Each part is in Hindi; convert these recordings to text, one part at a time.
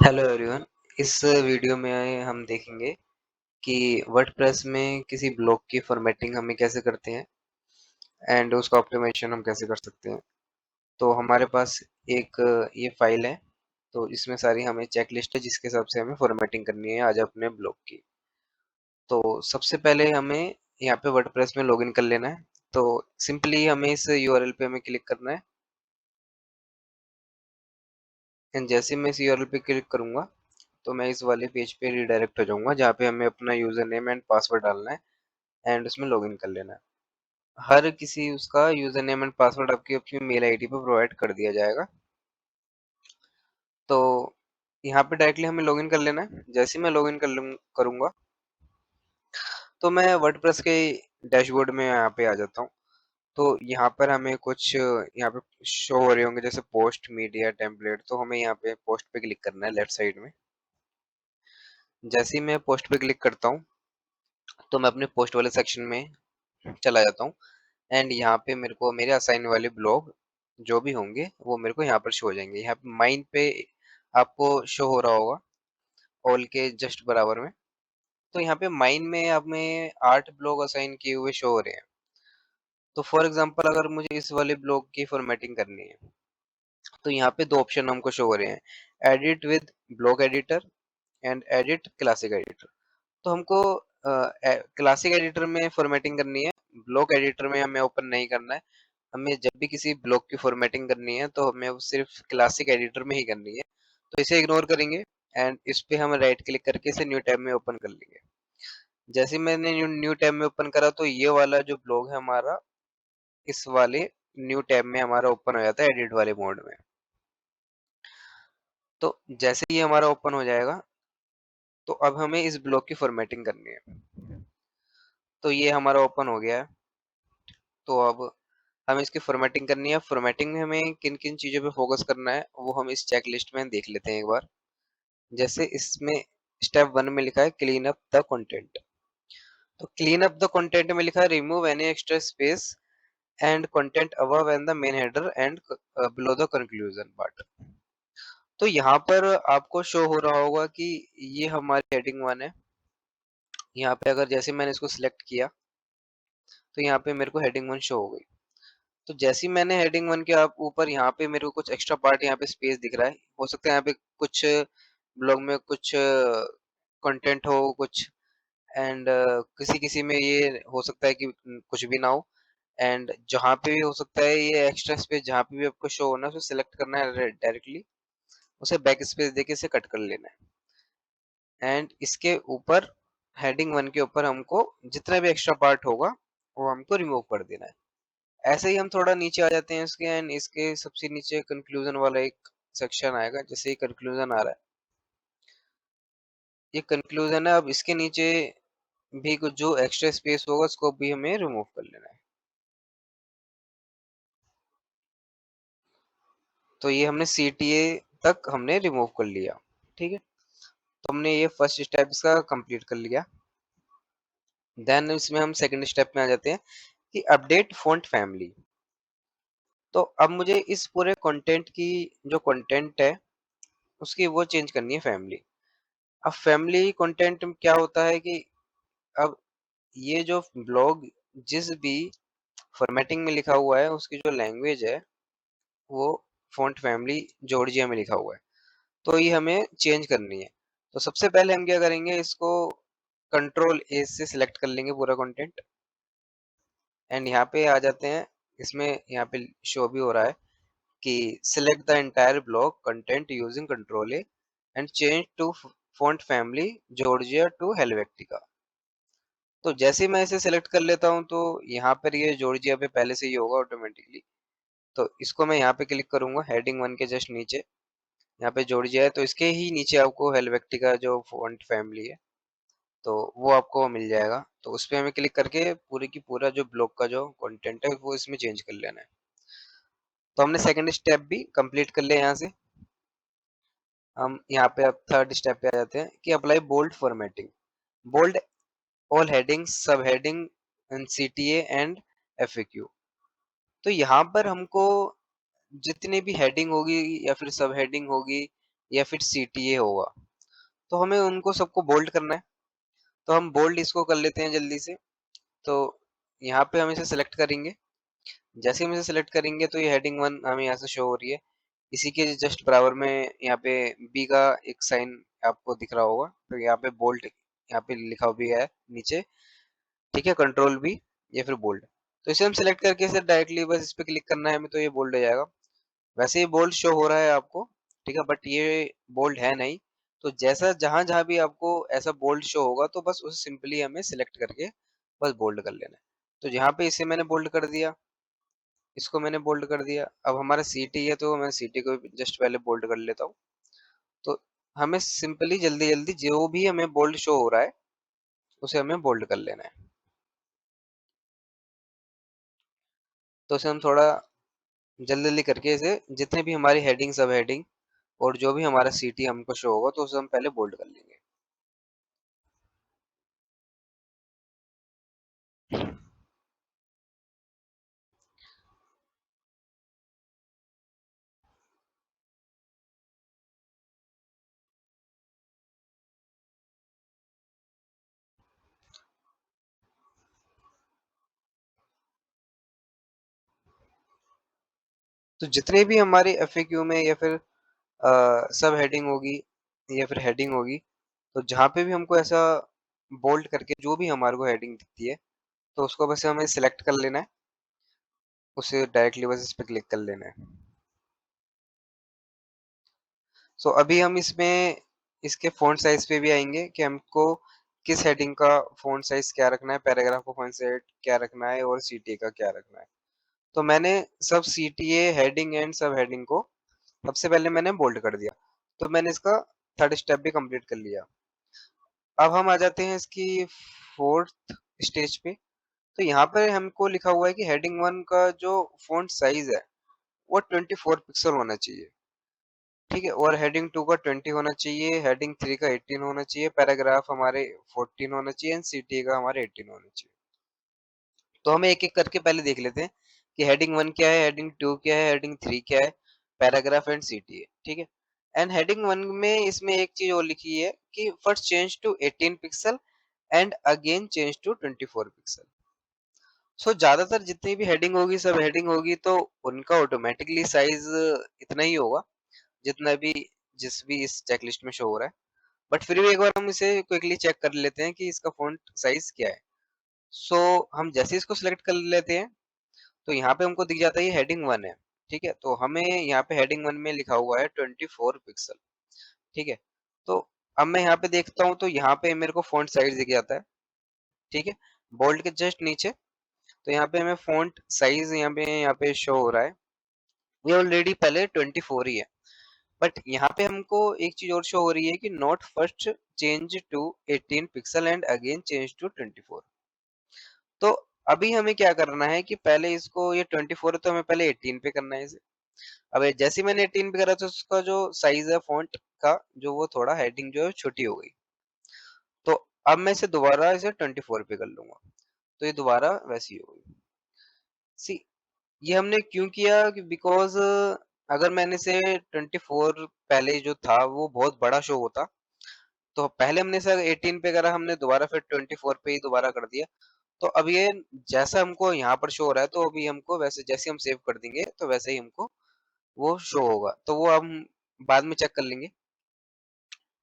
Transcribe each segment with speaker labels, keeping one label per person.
Speaker 1: Hello everyone. इस वीडियो में हम देखेंगे कि वर्डप्रेस में किसी ब्लॉग की फॉर्मेटिंग हमें कैसे करते हैं एंड उसका ऑप्टिमाइजेशन हम कैसे कर सकते हैं। तो हमारे पास एक ये फाइल है, तो इसमें सारी हमें चेकलिस्ट है जिसके हिसाब से हमें फॉर्मेटिंग करनी है आज अपने ब्लॉग की। तो सबसे पहले हमें यहाँ पे वर्डप्रेस में लॉगिन कर लेना है। तो सिंपली हमें इस यूआरएल पे हमें क्लिक करना है एंड जैसे मैं इस यूआरएल पे क्लिक करूंगा तो मैं इस वाले पेज पे रिडायरेक्ट हो जाऊंगा जहाँ पे हमें अपना यूजर नेम एंड पासवर्ड डालना है एंड उसमें लॉगिन कर लेना है। हर किसी उसका यूजर नेम एंड पासवर्ड आपकी अपनी मेल आईडी पर प्रोवाइड कर दिया जाएगा। तो यहाँ पे डायरेक्टली हमें लॉगिन कर लेना है। जैसे ही मैं लॉगिन करूंगा तो मैं वर्डप्रेस के डैशबोर्ड में यहाँ पे आ जाता हूँ। तो यहाँ पर हमें कुछ यहाँ पे शो हो रहे होंगे जैसे पोस्ट मीडिया टेम्पलेट, तो हमें यहाँ पे पोस्ट पे क्लिक करना है लेफ्ट साइड में। जैसे ही मैं पोस्ट पे क्लिक करता हूँ तो मैं अपने पोस्ट वाले सेक्शन में चला जाता हूँ एंड यहाँ पे मेरे को मेरे असाइन वाले ब्लॉग जो भी होंगे वो मेरे को यहाँ पर शो हो जाएंगे। यहाँ पे माइन पे आपको शो हो रहा होगा ऑल के जस्ट बराबर में। तो यहाँ पे माइन में अब में 8 ब्लॉग असाइन किए हुए शो हो रहे हैं। तो फॉर एग्जांपल अगर मुझे इस वाले ब्लॉग की फॉर्मेटिंग करनी है तो यहाँ पे दो ऑप्शन हमको शो हो रहे हैं, edit with blog editor and edit classic editor. तो हमको क्लासिक एडिटर में फॉर्मेटिंग करनी है, ब्लॉग एडिटर में हमें ओपन नहीं करना है। हमें जब भी किसी ब्लॉग की फॉर्मेटिंग करनी है तो हमें वो सिर्फ क्लासिक एडिटर में ही करनी है। तो इसे इग्नोर करेंगे एंड इस पे हम राइट क्लिक करके इसे न्यू टैब में ओपन कर लेंगे। जैसे ही मैंने न्यू टैब में ओपन करा तो ये वाला जो ब्लॉग है हमारा इस वाले न्यू टैब में हमारा ओपन हो जाता है एडिट वाले मोड में। तो जैसे ही हमारा ओपन हो जाएगा तो अब हमें इस ब्लॉग की फॉर्मेटिंग करनी है। तो ये हमारा ओपन हो गया है। तो अब हमें इसकी फॉर्मेटिंग करनी है। फॉर्मेटिंग में हमें किन किन चीजों पे फोकस करना है वो हम इस चेक लिस्ट में देख लेते हैं एक बार। जैसे इसमें स्टेप 1 में लिखा है क्लीन अप द कंटेंट। तो क्लीन अप द कंटेंट में लिखा है remove any extra space and content above and the main header and below the conclusion part. तो यहाँ पर आपको शो हो रहा होगा कि ये हमारी हेडिंग 1 है। यहाँ पे अगर जैसे मैंने इसको सिलेक्ट किया तो यहाँ पे मेरे को हेडिंग 1 शो हो गई। तो जैसे ही मैंने हेडिंग 1 के आप ऊपर यहाँ पे मेरे को कुछ एक्स्ट्रा पार्ट यहाँ पे स्पेस दिख रहा है। हो सकता है यहाँ पे कुछ ब्लॉग में कुछ कंटेंट हो कुछ एंड किसी किसी में ये हो सकता है कि कुछ भी ना हो। एंड जहाँ पे भी हो सकता है ये एक्स्ट्रा स्पेस जहाँ पे भी आपको शो होना है उसे सिलेक्ट करना है डायरेक्टली, उसे बैक स्पेस देके इसे कट कर लेना है एंड इसके ऊपर हेडिंग 1 के ऊपर हमको जितना भी एक्स्ट्रा पार्ट होगा वो हमको रिमूव कर देना है। ऐसे ही हम थोड़ा नीचे आ जाते हैं इसके एंड इसके सबसे नीचे कंक्लूजन वाला एक सेक्शन आएगा। जैसे ही कंक्लूजन आ रहा है, ये कंक्लूजन है। अब इसके नीचे भी कुछ जो एक्स्ट्रा स्पेस होगा उसको भी हमें रिमूव कर लेना है। तो ये हमने CTA तक हमने रिमूव कर लिया। ठीक है, तो हमने ये फर्स्ट स्टेप इसका कंप्लीट कर लिया। देन इसमें हम सेकंड स्टेप में आ जाते हैं कि अपडेट फॉन्ट फैमिली। तो अब मुझे इस पूरे कंटेंट की जो कंटेंट है उसकी वो चेंज करनी है फैमिली। अब फैमिली कंटेंट में क्या होता है कि अब ये जो ब्लॉग जिस भी फॉर्मेटिंग में लिखा हुआ है उसकी जो लैंग्वेज है वो फॉन्ट फैमिली जॉर्जिया में लिखा हुआ है। तो ये हमें चेंज करनी है। तो सबसे पहले हम क्या करेंगे, इसको कंट्रोल ए से सिलेक्ट कर लेंगे पूरा कंटेंट एंड यहाँ पे आ जाते हैं। इसमें यहाँ पे शो भी हो रहा है कि select the entire block content using control A and change to font family Georgia to Helvetica. तो जैसे ही मैं इसे सिलेक्ट कर लेता हूँ तो यहाँ पर ये जॉर्जिया पे पहले से ही होगा ऑटोमेटिकली। तो इसको मैं यहाँ पे क्लिक करूंगा हेडिंग 1 के जस्ट नीचे। यहाँ पे जॉर्जिया है तो इसके ही नीचे आपको हेल्वेटिका जो फॉन्ट फैमिली है तो वो आपको मिल जाएगा। तो उस पे हमें क्लिक करके पूरी की पूरा जो ब्लॉग का जो कंटेंट है वो इसमें चेंज कर लेना है। तो हमने सेकंड स्टेप भी कंप्लीट कर लिया। यहाँ से हम यहाँ पे अब थर्ड स्टेप पे आ जाते हैं कि apply bold formatting. Bold all headings subheading and CTA and FAQ। तो यहाँ पर हमको जितनी भी हेडिंग होगी या फिर सब हेडिंग होगी या फिर CTA होगा, तो हमें उनको सबको बोल्ड करना है। तो हम बोल्ड इसको कर लेते हैं जल्दी से। तो यहाँ पे हम इसे सेलेक्ट करेंगे। जैसे हम इसे सेलेक्ट करेंगे तो ये हेडिंग 1 हमें यहाँ से शो हो रही है। इसी के जस्ट बराबर में यहाँ पे बी का एक साइन आपको दिख रहा होगा, तो यहाँ पे बोल्ड यहाँ पे लिखा भी है नीचे, ठीक है, कंट्रोल बी या फिर बोल्ड। तो इसे हम सेलेक्ट करके इसे डायरेक्टली बस इस पे क्लिक करना है हमें, तो ये बोल्ड हो जाएगा। वैसे ही बोल्ड शो हो रहा है आपको, ठीक है, बट ये बोल्ड है नहीं। तो जैसा जहां जहां भी आपको ऐसा बोल्ड शो होगा तो बस उसे सिंपली हमें सिलेक्ट करके बस बोल्ड कर लेना है। तो यहाँ पे इसे मैंने बोल्ड कर दिया, इसको मैंने बोल्ड कर दिया। अब हमारा सीटी है तो मैं सीटी को जस्ट पहले बोल्ड कर लेता हूँ। तो हमें सिंपली जल्दी जल्दी जो भी हमें बोल्ड शो हो रहा है उसे हमें बोल्ड कर लेना है। तो इसे हम थोड़ा जल्दी जल्दी करके इसे जितने भी हमारी हेडिंग सब हेडिंग और जो भी हमारा सीटी हमको शो होगा तो उसे हम पहले बोल्ड कर लेंगे। तो जितने भी हमारे एफएक्यू में या फिर सब हेडिंग होगी या फिर हेडिंग होगी, तो जहाँ पे भी हमको ऐसा बोल्ड करके जो भी हमारे को हेडिंग दिखती है तो उसको बस हमें सिलेक्ट कर लेना है, उसे डायरेक्टली बस इस पे क्लिक कर लेना है। सो अभी हम इसमें इसके फॉन्ट साइज पे भी आएंगे कि हमको किस हेडिंग का फॉन्ट साइज क्या रखना है, पैराग्राफ का फॉन्ट साइज क्या रखना है और सीटीए का क्या रखना है। तो मैंने सब सीटीए हेडिंग एंड सब हेडिंग को सबसे पहले मैंने बोल्ड कर दिया। तो मैंने इसका थर्ड स्टेप भी कंप्लीट कर लिया। अब हम आ जाते हैं इसकी फोर्थ स्टेज पे। तो यहाँ पर हमको लिखा हुआ है कि हेडिंग 1 का जो फॉन्ट साइज है वो 24 पिक्सल होना चाहिए, ठीक है, और हेडिंग 2 का 20 होना चाहिए, हेडिंग 3 का 18 होना चाहिए, पैराग्राफ हमारे 14 होना चाहिए एंड सीटी का हमारे 18 होना चाहिए। तो हमें एक एक करके पहले देख लेते हैं कि हेडिंग 1 क्या है, हेडिंग 2 क्या है, हेडिंग 3 क्या है, पैराग्राफ एंड सीटी है, ठीक है। एंड हेडिंग 1 में इसमें एक चीज और लिखी है कि first change to 18 pixel and again change to 24 pixel. So ज्यादातर जितनी भी हेडिंग होगी सब हेडिंग होगी तो उनका ऑटोमेटिकली साइज इतना ही होगा जितना भी जिस भी इस चेकलिस्ट में शो हो रहा है। बट फिर भी एक बार हम इसे क्विकली चेक कर लेते हैं कि इसका फॉन्ट साइज क्या है। सो हम जैसे इसको सिलेक्ट कर लेते हैं तो यहाँ पे हमको दिख जाता है ये हेडिंग 1 है, ठीक है। तो हमें यहाँ पे हेडिंग 1 में लिखा हुआ है 24 पिक्सल, ठीक है। तो अब मैं यहाँ पे देखता हूँ तो यहाँ पे मेरे को फॉन्ट साइज दिख जाता है, ठीक है, बोल्ड के जस्ट नीचे। तो यहाँ पे हमें फॉन्ट साइज यहाँ पे शो हो रहा है, ये ऑलरेडी पहले 24 ही है। बट यहाँ पे हमको एक चीज और शो हो रही है कि not first change to 18 pixel and again change to 24। तो अभी हमें क्या करना है कि पहले इसको, ये 24 है तो हमें पहले 18 पे करना है इसे। अब जैसे ही मैंने 18 पे करा तो उसका जो साइज है फॉन्ट का जो वो थोड़ा हेडिंग जो है छोटी हो गई। तो अब मैं इसे दोबारा इसे 24 पे कर लूंगा तो ये दोबारा वैसी हो गई। सी, ये हमने क्यों किया कि बिकॉज अगर मैंने इसे 24 पहले जो था वो बहुत बड़ा शो होता, तो पहले हमने सर 18 पे करा, हमने दोबारा फिर 24 पे ही दोबारा कर दिया। तो अब ये जैसा हमको यहाँ पर शो हो रहा है तो अभी हमको वैसे जैसे हम सेव कर देंगे तो वैसे ही हमको वो शो होगा, तो वो हम बाद में चेक कर लेंगे।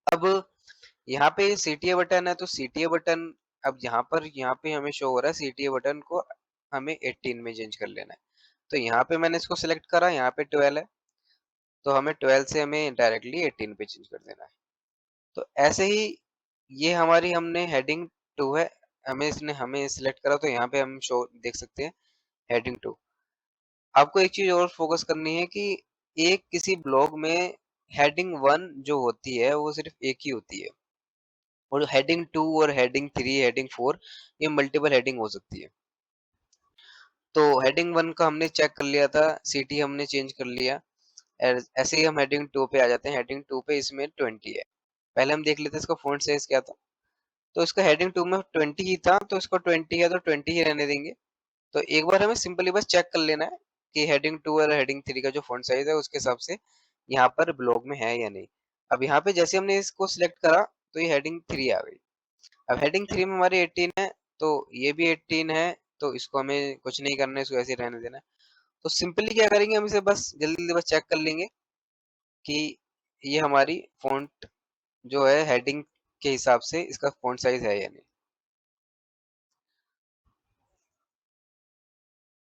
Speaker 1: अब यहाँ पे सीटीए बटन है तो सीटीए बटन, अब यहाँ पे हमें शो हो रहा है सीटीए बटन को हमें 18 में चेंज कर लेना है। तो यहाँ पे मैंने इसको सिलेक्ट करा, यहाँ पे 12 है तो हमें 12 से हमें डायरेक्टली 18 पे चेंज कर देना है। तो ऐसे ही ये हमारी हमने हेडिंग 2 है, हमें सिलेक्ट करा तो यहाँ पे हम शो देख सकते हैं हेडिंग 2। आपको एक चीज और फोकस करनी है कि एक किसी ब्लॉग में हेडिंग 1 जो होती है वो सिर्फ एक ही होती है, और हेडिंग 2 और हेडिंग 3 हेडिंग 4 ये मल्टीपल हेडिंग हो सकती है। तो हेडिंग 1 का हमने चेक कर लिया था, सिटी हमने चेंज कर लिया। ऐसे ही हम हेडिंग 2 पे आ जाते हैं। हेडिंग 2 पे इसमें 20 है। पहले हम देख लेते हैं इसका फॉन्ट साइज क्या था। तो इसका हेडिंग 2 में 20 ही था तो इसको 20 है तो 20 ही रहने देंगे। तो एक बार हमें सिंपली बस चेक कर लेना है कि हेडिंग 2 और हेडिंग 3 का जो फॉन्ट साइज है उसके हिसाब से यहाँ पर ब्लॉग में है या नहीं। अब यहाँ पे जैसे हमने इसको सिलेक्ट करा तो ये हेडिंग 3 आ गई। अब हेडिंग 3 में हमारी 18 है, तो ये भी 18 है, तो इसको हमें कुछ नहीं करना है, इसको ऐसे ही रहने देना है। तो सिंपली क्या करेंगे, हम इसे बस जल्दी जल्दी बस चेक कर लेंगे कि ये हमारी फॉन्ट जो है हेडिंग के हिसाब से इसका फॉन्ट साइज है या नहीं।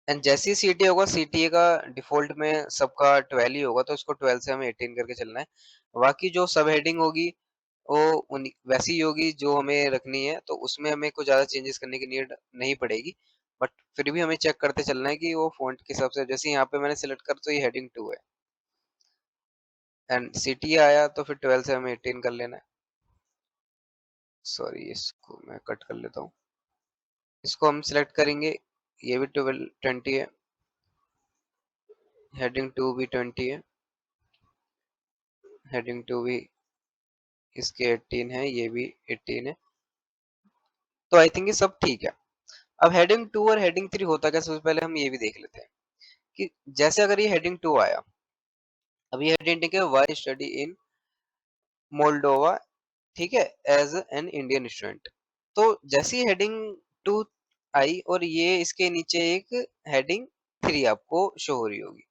Speaker 1: एंड जैसे ही सीटीए होगा, सीटीए का डिफॉल्ट में सबका 12 ही होगा, तो इसको 12 से हमें 18 करके चलना है। बाकी जो सब हेडिंग होगी वो वैसी ही होगी जो हमें रखनी है, तो उसमें हमें कुछ ज्यादा चेंजेस करने की नीड नहीं पड़ेगी। बट फिर भी हमें चेक करते चलना है कि वो फॉन्ट के हिसाब से, जैसे यहाँ पे मैंने सिलेक्ट कर, तो ये हेडिंग 2 है एंड सीटीए आया, तो फिर 12 से हमें 18 कर लेना है। सॉरी, इसको मैं कट कर लेता हूँ। इसको हम सिलेक्ट करेंगे, ये भी 12 20 है, हेडिंग 2 भी 20 है, हेडिंग 2 भी इसके 18 है, ये भी 18 है। तो आई थिंक ये सब ठीक है। अब हेडिंग 2 और हेडिंग 3 होता क्या, सबसे पहले हम ये भी देख लेते हैं कि जैसे अगर ये हेडिंग 2 आया, अब ये हेडिंग ठीक है, वाई स्टडी इन मोल्डोवा, ठीक है, एज एन इंडियन स्टूडेंट। तो जैसी हेडिंग 2 आई और ये इसके नीचे एक हेडिंग 3 आपको शो हो रही होगी।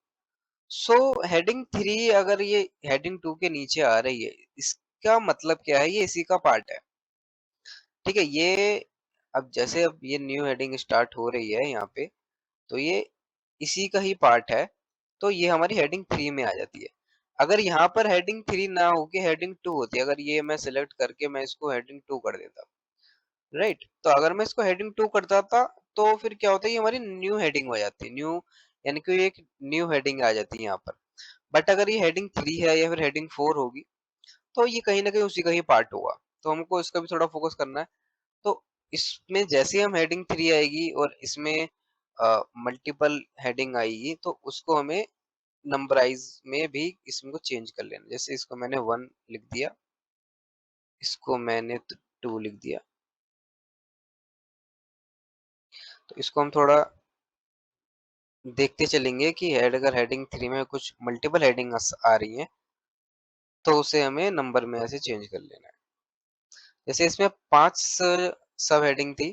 Speaker 1: सो हेडिंग 3 अगर ये हेडिंग 2 के नीचे आ रही है, इसका मतलब क्या है, ये इसी का पार्ट है। ठीक है, ये अब जैसे अब ये न्यू हेडिंग स्टार्ट हो रही है यहाँ पे, तो ये इसी का ही पार्ट है, तो ये हमारी हेडिंग 3 में आ जाती है। अगर यहाँ पर हेडिंग 3 ना होके हेडिंग 2 होती, अगर ये मैं सिलेक्ट करके मैं इसको हेडिंग 2 कर देता, राइट, तो अगर मैं इसको हेडिंग 2 करता था, तो फिर क्या होता है, ये हमारी न्यू हेडिंग हो जाती है, न्यू यानी कि एक न्यू हेडिंग आ जाती है यहाँ पर। बट अगर ये हेडिंग 3 है या फिर हेडिंग 4 होगी, तो ये कहीं ना कहीं उसी का ही पार्ट होगा, तो हमको इसका भी थोड़ा फोकस करना है। तो इसमें जैसे हम हेडिंग 3 आएगी और इसमें मल्टीपल हेडिंग आएगी, तो उसको हमें नंबराइज में भी इसको चेंज कर लेना। जैसे इसको मैंने 1 लिख दिया, इसको मैंने 2 लिख दिया, तो इसको हम थोड़ा देखते चलेंगे कि अगर हेडिंग 3 में कुछ मल्टीपल हेडिंग आ रही है, तो उसे हमें नंबर में ऐसे चेंज कर लेना है। जैसे इसमें 5 सब हेडिंग थी,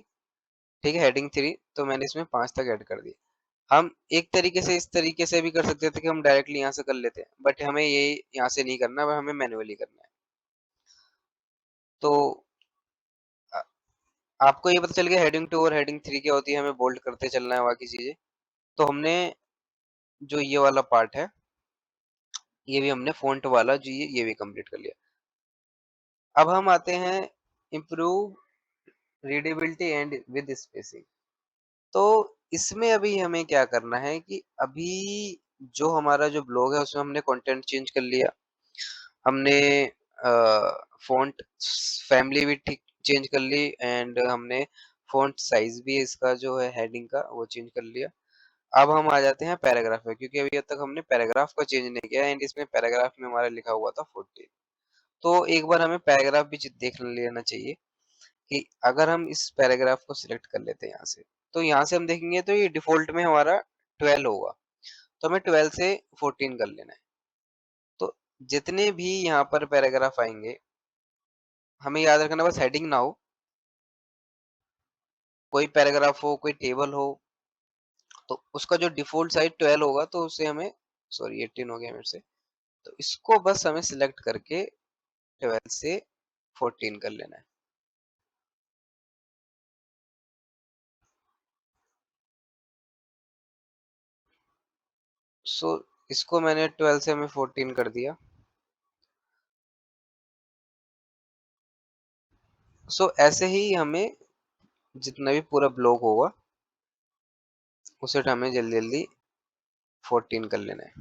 Speaker 1: ठीक है, हेडिंग 3, तो मैंने इसमें 5 तक ऐड कर दिया। हम एक तरीके से इस तरीके से भी कर सकते थे कि हम डायरेक्टली यहाँ से कर लेते हैं, बट हमें ये यहाँ से नहीं करना है, हमें मैन्युअली करना है। तो आ- आपको ये पता चल गया हेडिंग 2 और हेडिंग 3 क्या होती है, हमें बोल्ड करते चलना है बाकी चीजें। तो हमने जो ये वाला पार्ट है, ये भी हमने फॉन्ट वाला जो ये भी कंप्लीट कर लिया। अब हम आते हैं improve readability and with spacing. तो इसमें अभी हमें क्या करना है कि अभी जो हमारा जो ब्लॉग है उसमें हमने कंटेंट चेंज कर लिया, हमने फॉन्ट फैमिली भी ठीक चेंज कर ली, एंड हमने फॉन्ट साइज भी इसका जो है हेडिंग का वो चेंज कर लिया। अब हम आ जाते हैं पैराग्राफ में, क्योंकि अभी तक हमने पैराग्राफ को चेंज नहीं किया, एंड इसमें पैराग्राफ में हमारा लिखा हुआ था 14। तो एक बार हमें पैराग्राफ भी देख लेना चाहिए कि अगर हम इस पैराग्राफ को सिलेक्ट कर लेते हैं यहाँ से, तो यहाँ से हम देखेंगे तो ये डिफॉल्ट में हमारा 12 होगा, तो हमें 12 से 14 कर लेना है। तो जितने भी यहाँ पर पैराग्राफ आएंगे, हमें याद रखना बस हेडिंग ना हो, कोई पैराग्राफ हो, कोई टेबल हो, तो उसका जो डिफॉल्ट साइज 12 होगा, तो उसे हमें, सॉरी 18 हो गया मेरे से, तो इसको बस हमें सिलेक्ट करके 12 से 14 कर लेना है। सो इसको मैंने 12 से हमें 14 कर दिया। सो ऐसे ही हमें जितना भी पूरा ब्लॉक होगा उसे हमें जल्दी जल्दी 14 कर लेना है।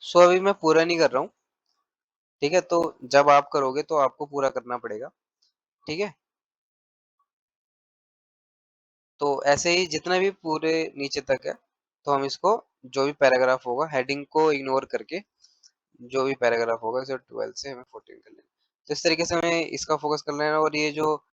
Speaker 1: सो अभी मैं पूरा नहीं कर रहा हूँ, ठीक है, तो जब आप करोगे तो आपको पूरा करना पड़ेगा, ठीक है। तो ऐसे ही जितना भी पूरे नीचे तक है, तो हम इसको जो भी पैराग्राफ होगा हेडिंग को इग्नोर करके जो भी पैराग्राफ होगा इसे 12 से हमें 14 कर लेना है। तो इस तरीके से हमें इसका फोकस करना है, और ये जो